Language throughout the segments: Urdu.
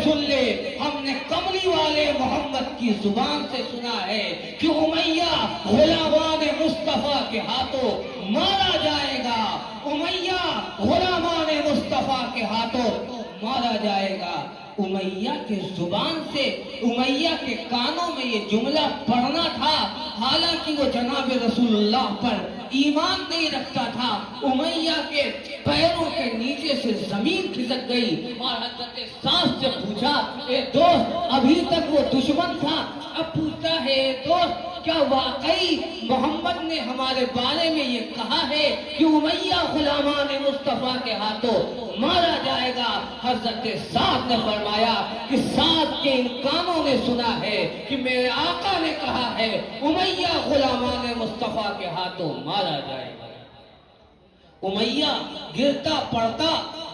سن لے، ہم نے کملی والے محمد کی زبان سے سنا ہے کہ امیہ غلامان مصطفیٰ کے ہاتھوں مارا جائے گا، امیہ غلامان مصطفیٰ کے ہاتھوں مارا جائے گا۔ امیہ کے زبان سے، امیہ کے کانوں میں یہ جملہ پڑھنا تھا، حالانکہ وہ جناب رسول اللہ پر ایمان نہیں رکھتا تھا۔ امیہ کے پیروں کے نیچے سے زمین کھسک گئی اور حضرت سعد سے پوچھا، اے دوست، ابھی تک وہ دشمن تھا، اب پوچھتا ہے اے دوست، کیا واقعی محمد نے ہمارے بارے میں یہ کہا ہے کہ امیہ غلامان مصطفیٰ کے ہاتھوں مارا جائے گا؟ حضرت سعد نے فرمایا کہ سعد کے ان کانوں نے سنا ہے کہ میرے آقا نے کہا ہے امیہ غلامان مصطفیٰ کے ہاتھوں مارا جائے گا۔ امیہ گرتا پڑتا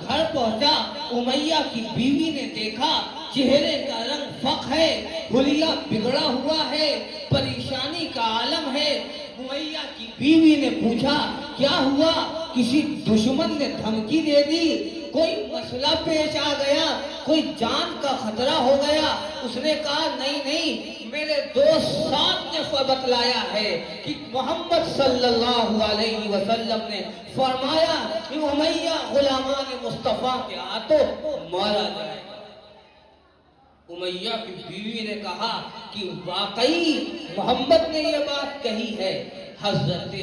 گھر پہنچا، امیہ کی بیوی نے دیکھا چہرے کا رنگ فق ہے، حلیہ بگڑا ہوا ہے، پریشانی کا عالم ہے۔ امیہ کی بیوی نے پوچھا، کیا ہوا؟ کسی دشمن نے دھمکی دے دی؟ کوئی مسئلہ پیش آ گیا؟ کوئی جان کا خطرہ ہو گیا؟ اس نے کہا نہیں، میرے دوست سعد نے بتلایا ہے کہ محمد صلی اللہ علیہ وسلم نے فرمایا کہ امیہ غلامان مصطفیٰ کے ہاتھوں مارا جائے گا۔ امیہ کی بیوی نے کہا کہ واقعی محمد نے یہ بات کہی ہے۔ حضرت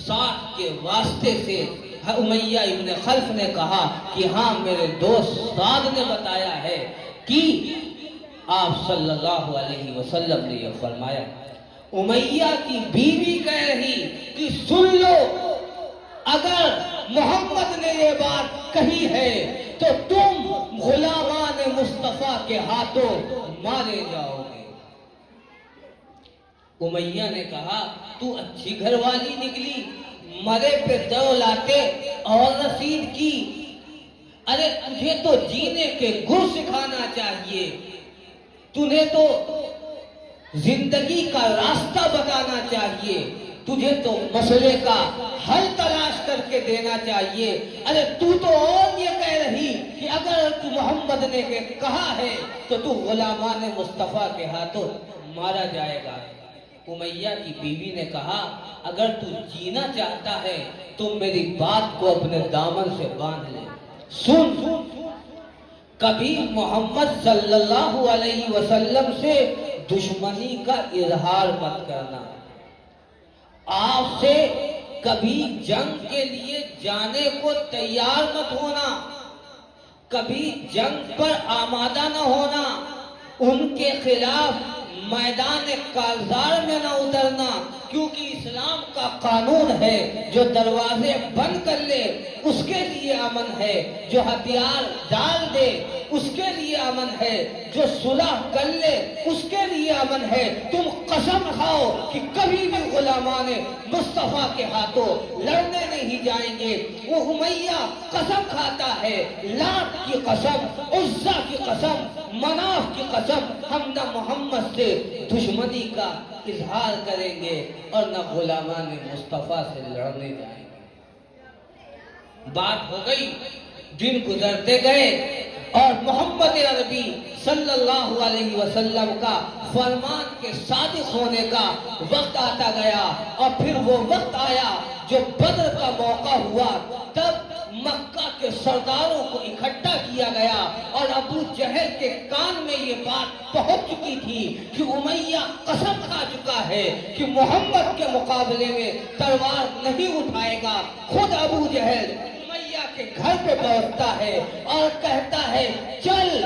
سعد کے واسطے سے امیہ ابن خلف نے کہا کہ ہاں میرے دوست سعد نے بتایا ہے کہ آپ صلی اللہ علیہ وسلم نے یہ فرمایا۔ امیہ کی بیوی کہہ رہی کہ سن لو، اگر محمد نے یہ بات کہی ہے تو تم غلامان مصطفیٰ کے ہاتھوں مارے جاؤ گے۔ امیہ نے کہا تو اچھی گھر والی نکلی، مرے پہ دو لاتے اور رسید کی۔ ارے تجھے تو جینے کے گر سکھانا چاہیے، تجھے تو زندگی کا راستہ بتانا چاہیے، تجھے تو مسئلے کا حل تلاش کر کے دینا چاہیے۔ ارے تو اور یہ کہہ رہی کہ اگر تو محمد نے کہا ہے تو تو غلامان مصطفیٰ کے ہاتھوں مارا جائے گا۔ امیہ کی بیوی نے کہا اگر تو جینا چاہتا ہے تو میری بات کو اپنے دامن سے باندھ لے۔ سن، کبھی محمد صلی اللہ علیہ وسلم سے دشمنی کا اظہار مت کرنا، آپ سے کبھی جنگ کے لیے جانے کو تیار مت ہونا، کبھی جنگ پر آمادہ نہ ہونا، ان کے خلاف میدان کارزار میں نہ اترنا، کیونکہ اسلام کا قانون ہے جو دروازے بند کر لے اس کے لیے امن ہے، جو ہتھیار ڈال دے اس کے لیے امن ہے، جو صلح کر لے اس کے لیے امن ہے۔ تم قسم کھاؤ کہ کبھی بھی غلامان مصطفیٰ کے ہاتھوں لڑنے نہیں جائیں گے۔ وہ امیہ قسم کھاتا ہے، لات کی قسم، عزا کی قسم، مناف کی قسم، ہم نہ محمد سے دشمنی کا اظہار کریں گے اور نہ غلامان مصطفیٰ سے لڑنے جائیں گے۔ بات ہو گئی، دن گزرتے گئے اور محمد عربی صلی اللہ علیہ وسلم کا فرمان کے صادق ہونے کا وقت آتا گیا، اور پھر وہ وقت آیا جو بدر کا موقع ہوا۔ تب مکہ کے سرداروں کو اکٹھا کیا گیا اور ابو جہل کے کان میں یہ بات پہنچ چکی تھی کہ امیہ قسم کھا چکا ہے کہ محمد کے مقابلے میں تلوار نہیں اٹھائے گا۔ خود ابو جہل امیہ کے گھر پہ پہنچتا ہے اور کہتا ہے چل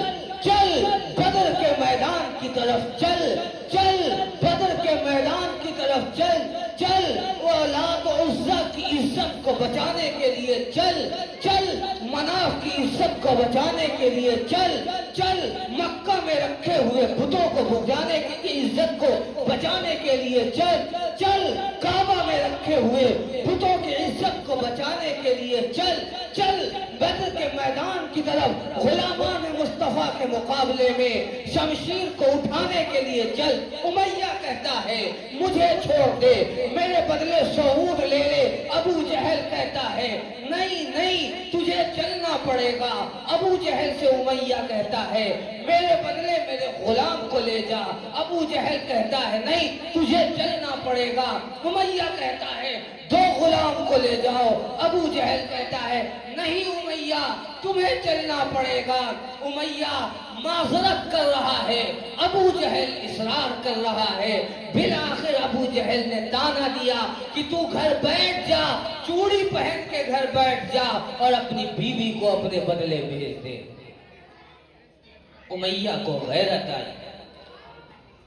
چل بدر کے میدان کی طرف چل، چل بدر کے میدان کی طرف چل، چل اولاد عزا کی عزت کو بچانے کے لیے چل، چل مناف کی عزت کو بچانے کے لیے چل، چل مکہ میں رکھے ہوئے بتوں کو بجانے کی عزت کو بچانے کے لیے چل، چل کعبہ میں رکھے ہوئے بتوں کی عزت کو بچانے کے لیے چل، چل بدر کے میدان کی طرف غلامان مصطفیٰ کے مقابلے میں شمشیر کو اٹھانے کے لیے چل۔ امیہ کہتا ہے مجھے چھوڑ دے، میرے بدلے 100 اونٹ لے لے۔ ابو جہل کہتا ہے نہیں نہیں تجھے چلنا پڑے گا۔ ابو جہل سے امیہ کہتا ہے میرے بدلے میرے غلام کو لے جا۔ ابو جہل کہتا ہے نہیں تجھے چلنا پڑے گا۔ امیہ کہتا ہے 2 غلام کو لے جاؤ۔ ابو جہل کہتا ہے نہیں امیہ تمہیں چلنا پڑے گا۔ امیہ معذرت کر رہا ہے، ابو جہل اصرار کر رہا ہے۔ بالآخر ابو جہل نے تانا دیا کہ تو گھر بیٹھ جا، چوڑی پہن کے گھر بیٹھ جا اور اپنی بیوی کو اپنے بدلے بھیج دے۔ امیہ کو غیرت آئی،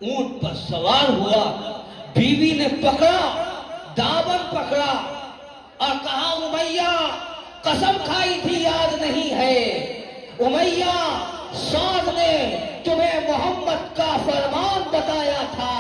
اونٹ پر سوار ہوا، بیوی نے پکڑا، دامن پکڑا اور کہا امیہ قسم کھائی تھی یاد نہیں ہے؟ امیہ سعد نے تمہیں محمد کا فرمان بتایا تھا،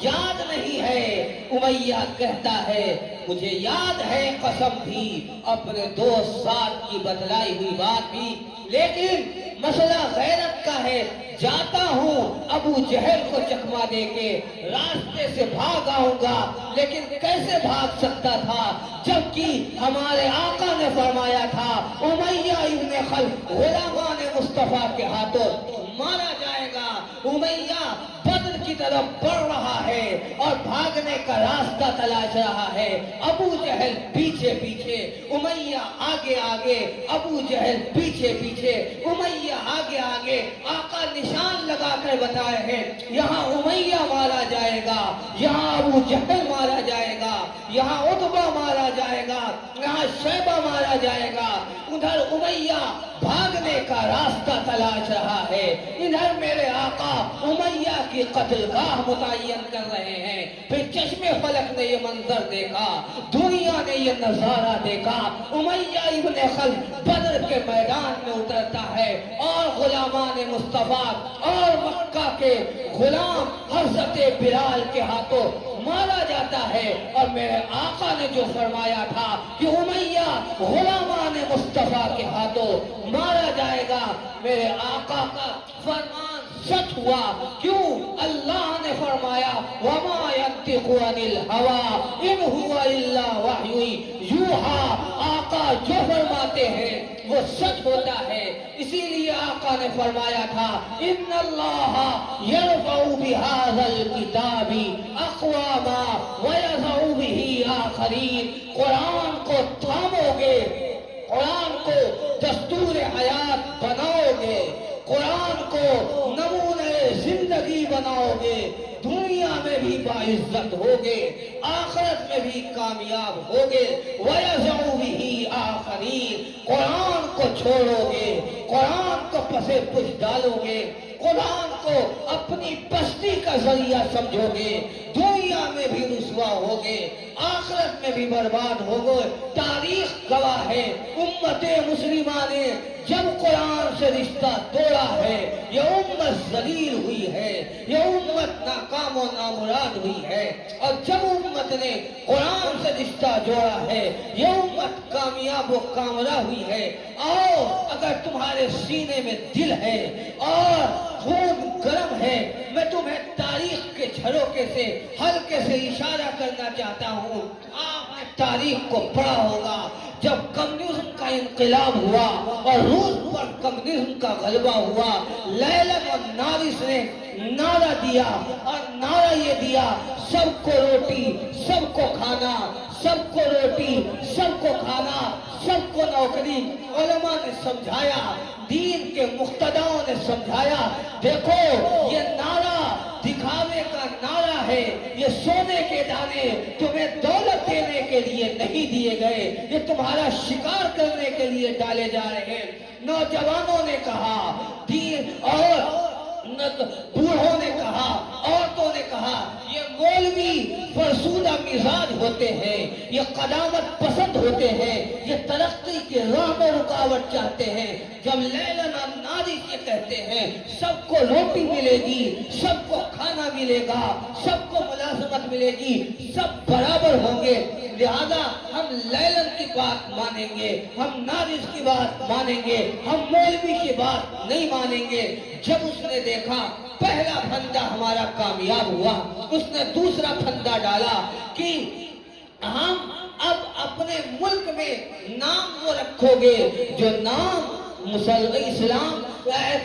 یاد نہیں ہے؟ امیہ کہتا ہے مجھے یاد ہے، قسم تھی، اپنے دوست سعد کی بتلائی ہوئی بات بھی، لیکن مسئلہ غیرت کا ہے۔ جاتا ہوں ابو جہل کو چکما دے کے، راستے سے بھاگ آؤں گا، لیکن کیسے بھاگ سکتا تھا جبکہ ہمارے آقا نے فرمایا تھا امیہ ابن خلف غلامان مصطفیٰ کے ہاتھوں مارا جائے گا۔ امیہ بدر کی طرف بڑھ رہا ہے اور بھاگنے کا راستہ تلاش رہا ہے۔ ابو جہل پیچھے پیچھے، امیہ آگے آگے، ابو جہل پیچھے پیچھے، امیہ آگے آگے۔ آقا نشان لگا کر بتائے ہیں یہاں امیہ مارا جائے گا، یہاں ابو جہل مارا جائے گا، یہاں عتبہ مارا جائے گا، یہاں شیبہ مارا جائے گا۔ ادھر امیہ بھاگنے کا راستہ تلاش رہا ہے، ادھر میرے آقا امیہ کی قتل گاہ متعین کر رہے ہیں۔ پھر چشم فلک نے یہ منظر دیکھا، دنیا نے یہ نظارہ دیکھا، امیہ ابن خلف بدر کے میدان میں اترتا ہے اور غلامان مصطفیٰ اور مکہ کے غلام حضرت بلال کے ہاتھوں مارا جاتا ہے۔ اور میرے آقا نے جو فرمایا تھا کہ امیہ غلامان مصطفیٰ کے ہاتھوں مارا جائے گا، میرے آقا کا فرمان سچ ہوا۔ کیوں؟ اللہ نے فرمایا وَمَا يَنطِقُ عَنِ الْهَوَىٰ إِنْ هُوَ إِلَّا وَحْيٌ يُوحَىٰ۔ آقا جو فرماتے ہیں وہ سچ ہوتا ہے، اسی لیے آقا نے فرمایا تھا إِنَّ اللَّهَ يَرْفَعُ بِهَٰذَا الْكِتَابِ أَقْوَامًا وَيَضَعُ بِهِ آخَرِينَ۔ قرآن کو تھامو گے، قرآن کو دستور حیات بناؤ گے، قرآن کو نمونۂ زندگی بناؤ گے، دنیا میں بھی باعزت ہوگے، آخرت میں بھی کامیاب ہوگے۔ وَيَضَعُ بِهِ آخَرِينَ۔ قرآن کو چھوڑو گے، قرآن کو پسے پش ڈالو گے، قرآن کو اپنی پستی کا ذریعہ سمجھو گے، دنیا میں بھی رسوا ہوگے، آخرت میں بھی برباد ہوگے۔ تاریخ گواہ ہے امت مسلمہ نے جب قرآن سے رشتہ توڑا ہے، یہ امت ذلیل ہوئی ہے، یہ امت ناکام و نامراد ہوئی ہے، اور جب امت نے قرآن سے رشتہ جوڑا ہے یہ امت کامیاب و کامرہ ہوئی ہے۔ آؤ اگر تمہارے سینے میں دل ہے اور خون گرم ہے، میں تمہیں تاریخ کے جھروکے سے ہلکے سے اشارہ کرنا چاہتا ہوں۔ آپ نے تاریخ کو پڑھا ہوگا، جب کمیونزم کا انقلاب ہوا اور روس پر کمیونزم کا غلبہ ہوا، لیلن اور نارس نے نعرہ دیا اور نعرہ یہ دیا سب کو روٹی سب کو کھانا، سب کو روٹی سب کو کھانا، سب کو نوکری۔ علماء نے سمجھایا، دین کے مقتداؤں نے سمجھایا، دیکھو یہ نعرہ دکھاوے کا نعرہ ہے، یہ سونے کے دانے تمہیں دولت دینے کے لیے نہیں دیے گئے، یہ تمہارا شکار کرنے کے لیے ڈالے جا رہے ہیں۔ نوجوانوں نے کہا، دین اور بوڑھوں نے کہا، عورتوں نے کہا، یہ مولوی فرسودہ مزاج ہوتے ہیں، یہ قدامت پسند ہوتے ہیں، یہ ترقی کے راہ میں رکاوٹ چاہتے ہیں۔ جب لیلن اور نارس یہ کہتے ہیں سب کو روٹی ملے گی، سب کو کھانا ملے گا، سب کو ملازمت ملے گی، سب برابر ہوں گے، لہذا ہم لیلن کی بات مانیں گے، ہم نارس کی بات مانیں گے، ہم مولوی کی بات نہیں مانیں گے۔ جب اس نے دیکھا پہلا پھندا ہمارا کامیاب ہوا، اس نے دوسرا پھندا ڈالا کہ ہم اب اپنے ملک میں نام وہ رکھو گے جو نام اسلام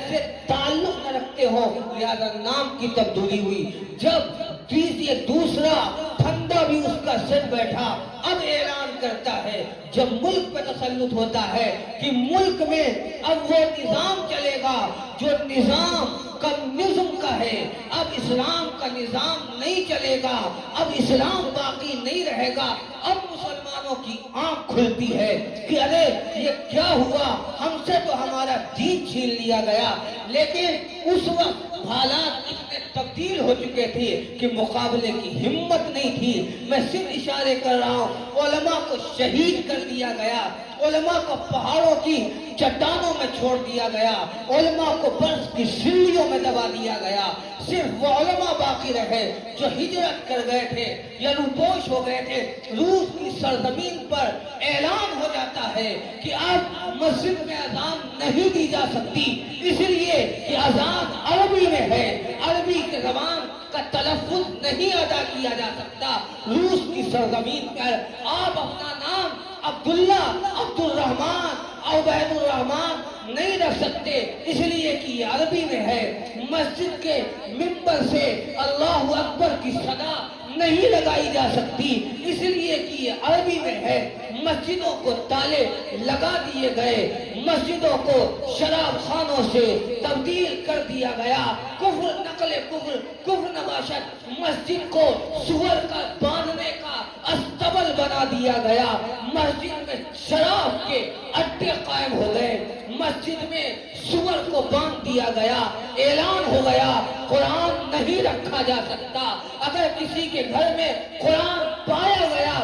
سے تعلق نہ رکھتے ہو، لہذا نام کی تبدیلی ہوئی۔ جب یہ دوسرا پھندا بھی اس کا سر بیٹھا، اب اعلان کرتا ہے جب ملک پہ تسلط ہوتا ہے کہ ملک میں اب وہ نظام چلے گا جو نظام کمیونزم کا ہے، اب اسلام کا نظام نہیں چلے گا، اب اسلام باقی نہیں رہے گا۔ اب مسلمانوں کی آنکھ کھلتی ہے کہ ارے یہ کیا ہوا، ہم سے تو ہمارا دین چھین لیا گیا۔ لیکن اس وقت حالات اتنے تبدیل ہو چکے تھے کہ مقابلے کی ہمت نہیں تھی۔ میں صرف اشارے کر رہا ہوں، علماء کو شہید کر دیا گیا، علماء کو پہاڑوں کی چٹانوں میں چھوڑ دیا گیا، علماء کو برف کی سیڑھیوں میں دبا دیا گیا۔ صرف وہ علماء باقی رہے جو ہجرت کر گئے تھے یا روپوش ہو گئے تھے۔ روس کی سرزمین پر اعلان ہو جاتا ہے کہ اب مسجد میں اذان نہیں دی جا سکتی، اس لیے کہ اذان عربی میں ہے، عربی کے زبان کا تلفظ نہیں ادا کیا جا سکتا۔ روس کی سرزمین پر آپ اپنا نام عبداللہ، عبد الرحمن، عبید الرحمن نہیں رکھ سکتے، اس لیے کہ یہ عربی میں ہے۔ مسجد کے منبر سے اللہ اکبر کی صدا نہیں لگائی جا سکتی، اس لیے کہ یہ عربی میں ہے۔ مسجدوں کو تالے لگا دیے گئے، مسجدوں کو شراب خانوں سے تبدیل کر دیا گیا، کفر نقل کفر، کفر نباشت، مسجد کو سور کا باندھنے کا استبل بنا دیا گیا، مسجد میں شراب کے اڈے قائم ہو گئے، مسجد میں سور کو باندھ دیا گیا، اعلان ہو گیا قرآن نہیں رکھا جا سکتا۔ اگر کسی کے گھر میں قرآن پایا گیا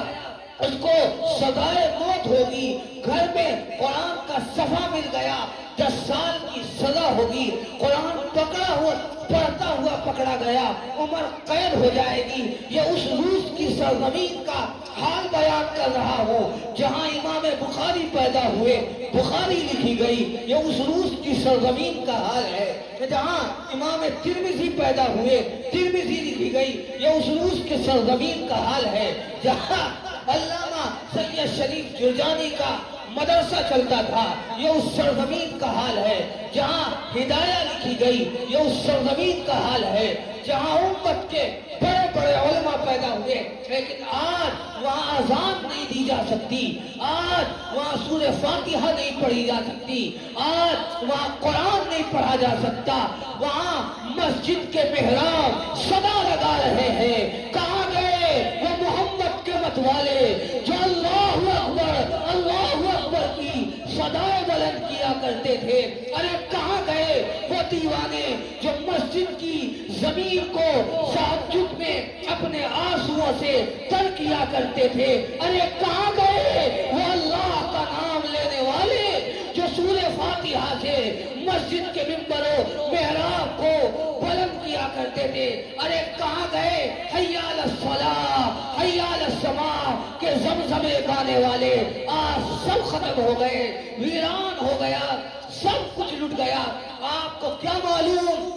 اس کو سزائے موت ہوگی، گھر میں قرآن کا صفحہ مل گیا 10 سال کی سزا ہوگی، قرآن پڑھتا ہوا پکڑا گیا عمر قید ہو جائے گی۔ یہ اس روس کی سرزمین کا حال بیان کر رہا ہوں جہاں امام بخاری پیدا ہوئے، بخاری لکھی گئی، یہ اس روس کی سرزمین کا حال ہے۔ جہاں امام ترمذی پیدا ہوئے، ترمذی لکھی گئی، یہ اس روس کی سرزمین کا حال ہے۔ جہاں علامہ سید شریف جرجانی کا مدرسہ چلتا تھا، یہ اس سرزمین کا حال ہے۔ جہاں ہدایہ لکھی گئی، یہ اس سرزمین کا حال ہے۔ جہاں امت کے بڑے بڑے علماء پیدا ہوئے، لیکن آج وہاں اذان نہیں دی جا سکتی، آج وہاں سورہ فاتحہ نہیں پڑھی جا سکتی، آج وہاں قرآن نہیں پڑھا جا سکتا، وہاں مسجد کے محراب صدا لگا رہے ہیں۔ کہاں گئے وہ محمد کے مت والے جو اللہ اکبر کی صدائے بلند کیا کرتے تھے؟ ارے کہاں گئے وہ دیوانے جو مسجد کی زمین کو تہجد میں اپنے آنسوؤں سے تر کیا کرتے تھے؟ ارے کہاں گئے وہ اللہ کا نام لینے والے جو سورہ فاتحہ سے مسجد کے منبروں محراب کو بلند کیا کرتے تھے؟ ارے کہاں گئے حی علی الصلاۃ حی علی السماع کے زمزمے گانے والے؟ آج سب ختم ہو گئے، ویران ہو گیا، سب کچھ لٹ گیا۔ آپ کو کیا معلوم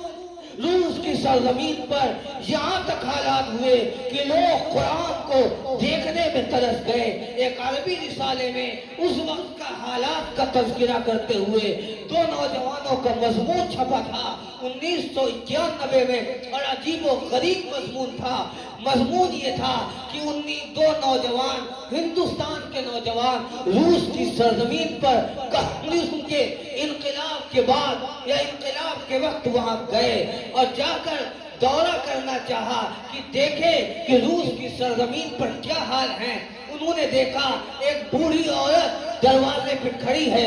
روس کی سرزمین پر یہاں تک حالات ہوئے کہ لوگ قرآن کو دیکھنے میں ترس گئے۔ ایک عربی رسالے میں اس وقت کا حالات کا تذکرہ کرتے ہوئے 2 نوجوانوں کا مضمون چھپا تھا 1991 میں، اور عجیب و غریب مضمون تھا۔ مضمون یہ تھا کہ 2 نوجوان ہندوستان کے نوجوان روس کی سرزمین پر کمیونزم کے انقلاب کے بعد یا انقلاب کے وقت وہاں گئے اور جا کر دورہ کرنا چاہا کہ دیکھیں کہ روس کی سرزمین پر کیا حال ہیں۔ انہوں نے دیکھا ایک بوڑھی عورت دروازے پہ کھڑی ہے،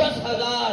10,000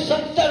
70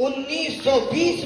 1920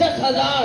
10,000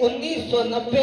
1990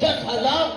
10,000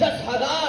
10,000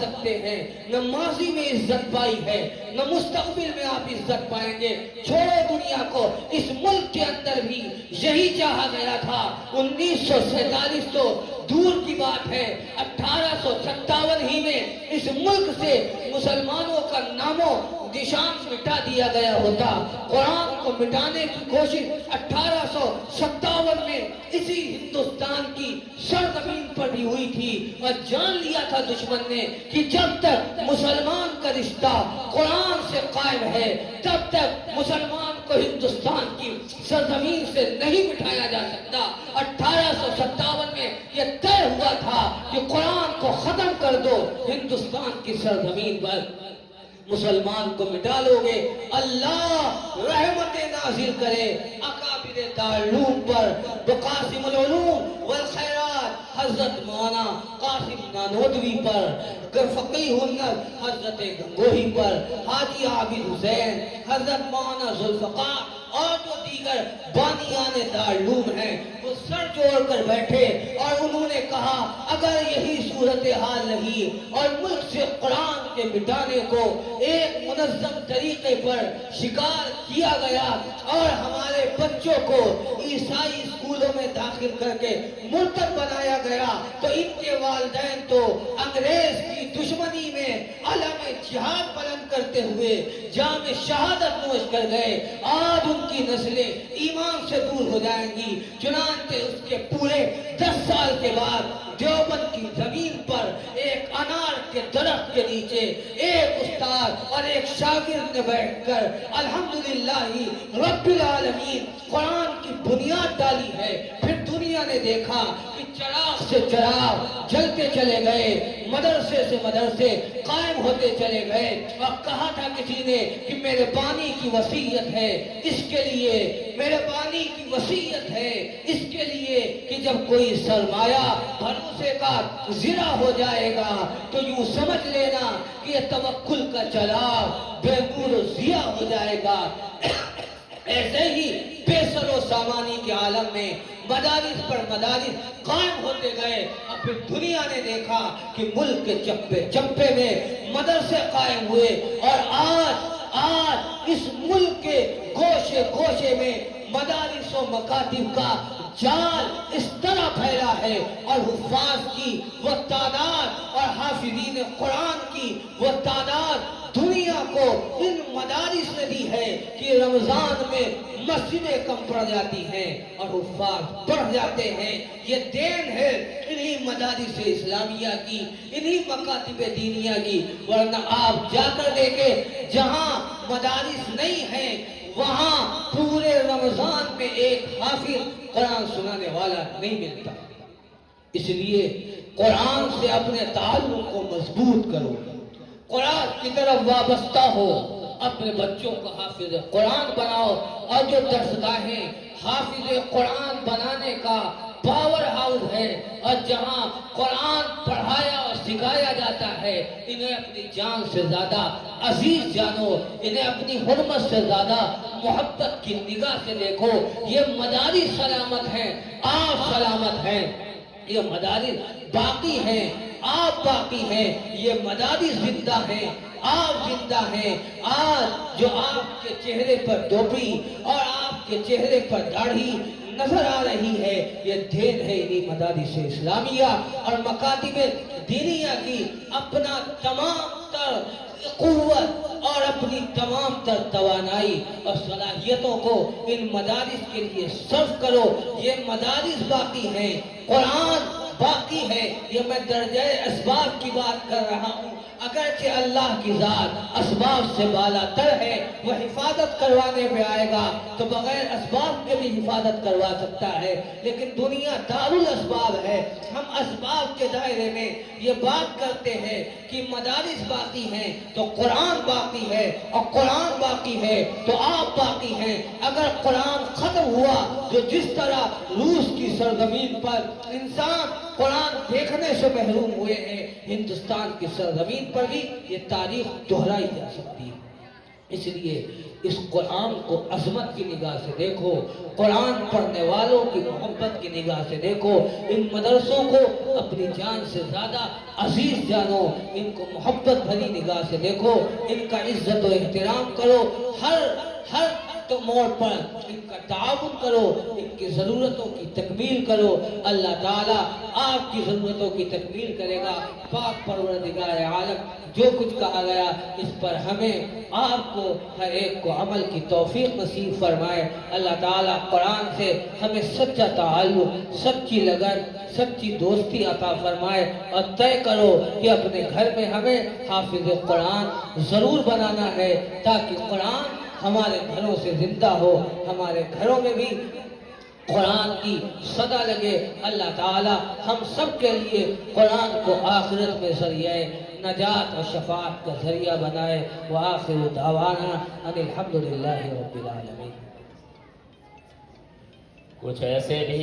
سکتے ہیں، نہ ماضی میں عزت پائی ہے، نہ مستقبل میں آپ عزت پائیں گے۔ چھوڑو دنیا کو، اس ملک کے اندر بھی یہی چاہا گیا تھا۔ 1947 تو دور کی بات ہے، 1857 ہی میں اس ملک سے مسلمانوں کا نام و نشان مٹا دیا گیا ہوتا۔ قرآن کو مٹانے کی کوشش 1857 میں اسی ہندوستان کی سرزمین پر بھی ہوئی تھی، اور جان لیا تھا دشمن نے کہ جب تک مسلمان کا رشتہ قرآن سے قائم ہے تب تک مسلمان کو ہندوستان کی سرزمین سے نہیں مٹایا جا سکتا۔ 1857 میں یہ طے ہوا تھا کہ قرآن کو ختم کر دو، ہندوستان کی سرزمین پر مسلمان کو مٹا لو گے، اللہ رحمت نازل کرے اکابر دارالعلوم پر، بقاسم العلوم والخیرات حضرت مولانا قاسم نانوتوی پر، فقیہ النصر حضرت گنگوہی پر، حاجی عابد حسین، حضرت مولانا ذوالفقار اور جو دیگر بانیان دارالعلوم ہیں، وہ سر جوڑ کر بیٹھے اور انہوں نے کہا اگر یہی صورتحال رہی اور ملک سے قرآن کے مٹانے کو ایک منظم طریقے پر شکار کیا گیا اور ہمارے بچوں کو عیسائی اسکولوں میں داخل کر کے مرتد بنایا گیا تو ان کے والدین تو انگریز کی دشمنی میں علم جہاد بلند کرتے ہوئے جام شہادت نوش کر گئے، آج ان کی نسلیں ایمان سے دور ہو جائیں گی۔ چنانچہ اس کے پورے 10 سال کے بعد دیوبند کی زمین پر ایک انار کے درخت کے نیچے ایک استاد اور ایک شاگرد نے بیٹھ کر الحمدللہ رب العالمین قرآن کی بنیاد ڈالی ہے۔ پھر دنیا نے دیکھا کہ چراغ سے چراغ جلتے چلے گئے، مدرسے سے مدرسے قائم ہوتے چلے گئے، اور کہا تھا کسی نے کہ میرے بانی کی وصیت ہے اس کے لیے، میرے بانی کی وصیت ہے اس کے لیے کہ جب کوئی سرمایہ بھروسے کا زرہ ہو جائے گا تو یوں سمجھ لینا کہ یہ توکل کا چراغ بے نور و ضیاء ہو جائے گا۔ ایسے ہی بے سر و سامانی کے عالم میں مدارس پر مدارس قائم ہوتے گئے، اور پھر دنیا نے دیکھا کہ ملک کے چپے چپے میں مدرسے قائم ہوئے، اور آج اس ملک کے گوشے گوشے میں مدارس و مکاتب کا جال اس طرح پھیلا ہے، اور حفاظ کی وہ تعداد اور حافظین قرآن کی وہ تعداد دنیا کو ان مدارس نے دی ہے کہ رمضان میں مسجدیں کم پڑ جاتی ہیں اور حفاظ بڑھ جاتے ہیں۔ یہ دین ہے انہی مدارس اسلامیہ کی، انہی مکاتب دینیہ کی، ورنہ آپ جا کر دیکھیں جہاں مدارس نہیں ہیں وہاں پورے رمضان میں ایک حافظ قرآن سنانے والا نہیں ملتا۔ اس لیے قرآن سے اپنے تعلق کو مضبوط کرو، قرآن کی طرف وابستہ ہو، اپنے بچوں کو حافظ قرآن بناؤ، اور جو درسگاہیں حافظ قرآن بنانے کا پاور ہاؤس ہے اور جہاں قرآن پڑھایا اور سکھایا جاتا ہے، انہیں اپنی جان سے زیادہ عزیز جانو، انہیں اپنی حرمت سے زیادہ محبت کی نگاہ سے دیکھو۔ یہ مدارس سلامت ہیں، آپ سلامت ہیں، یہ مدارس باقی ہیں، آپ باقی ہیں، یہ مدارس زندہ ہیں، آپ زندہ ہیں۔ آج جو آپ کے چہرے پر ٹوپی اور آپ کے چہرے پر داڑھی نظر آ رہی ہے، یہ دین ہے انہی مدارس اسلامیہ اور مکاتب دینیہ کی۔ اپنا تمام تر قوت اور اپنی تمام تر توانائی اور صلاحیتوں کو ان مدارس کے لیے صرف کرو۔ یہ مدارس باقی ہیں، قرآن باقی ہے، یہ میں درجہ اسباب کی بات کر رہا ہوں۔ اگرچہ اللہ کی ذات اسباب سے بالا تر ہے، وہ حفاظت کروانے میں آئے گا تو بغیر اسباب کے بھی حفاظت کروا سکتا ہے، لیکن دنیا دارالاسباب ہے۔ ہم اسباب کے دائرے میں یہ بات کرتے ہیں کہ مدارس باقی ہیں تو قرآن باقی ہے، اور قرآن باقی ہے تو آپ باقی ہیں۔ اگر قرآن ختم ہوا تو جس طرح روس کی سرزمین پر انسان قرآن دیکھنے سے محروم ہوئے ہیں، ہندوستان کی سرزمین پر بھی یہ تاریخ دہرائی جا سکتی ہے۔ اس لیے اس قرآن کو عظمت کی نگاہ سے دیکھو، قرآن پڑھنے والوں کی محبت کی نگاہ سے دیکھو، ان مدرسوں کو اپنی جان سے زیادہ عزیز جانو، ان کو محبت بھری نگاہ سے دیکھو، ان کا عزت و احترام کرو، ہر تو موڑ پر ان کا تعاون کرو، ان کی ضرورتوں کی تکمیل کرو۔ اللہ تعالیٰ آپ کی ضرورتوں کی تکمیل کرے گا۔ پاک پروردگار عالم جو کچھ کہا گیا اس پر ہمیں آپ کو ہر ایک کو عمل کی توفیق نصیب فرمائے۔ اللہ تعالیٰ قرآن سے ہمیں سچا تعلق، سچی لگن، سچی دوستی عطا فرمائے، اور طے کرو کہ اپنے گھر میں ہمیں حافظ قرآن ضرور بنانا ہے، تاکہ قرآن ہمارے گھروں سے زندہ ہو، ہمارے گھروں میں بھی قرآن کی صدا لگے۔ اللہ تعالی ہم سب کے لیے قرآن کو آخرت میں ذریعہ نجات و شفاعت کا ذریعہ بنائے۔ وآخر دعوانا ان الحمدللہ رب العالمین۔ کچھ ایسے بھی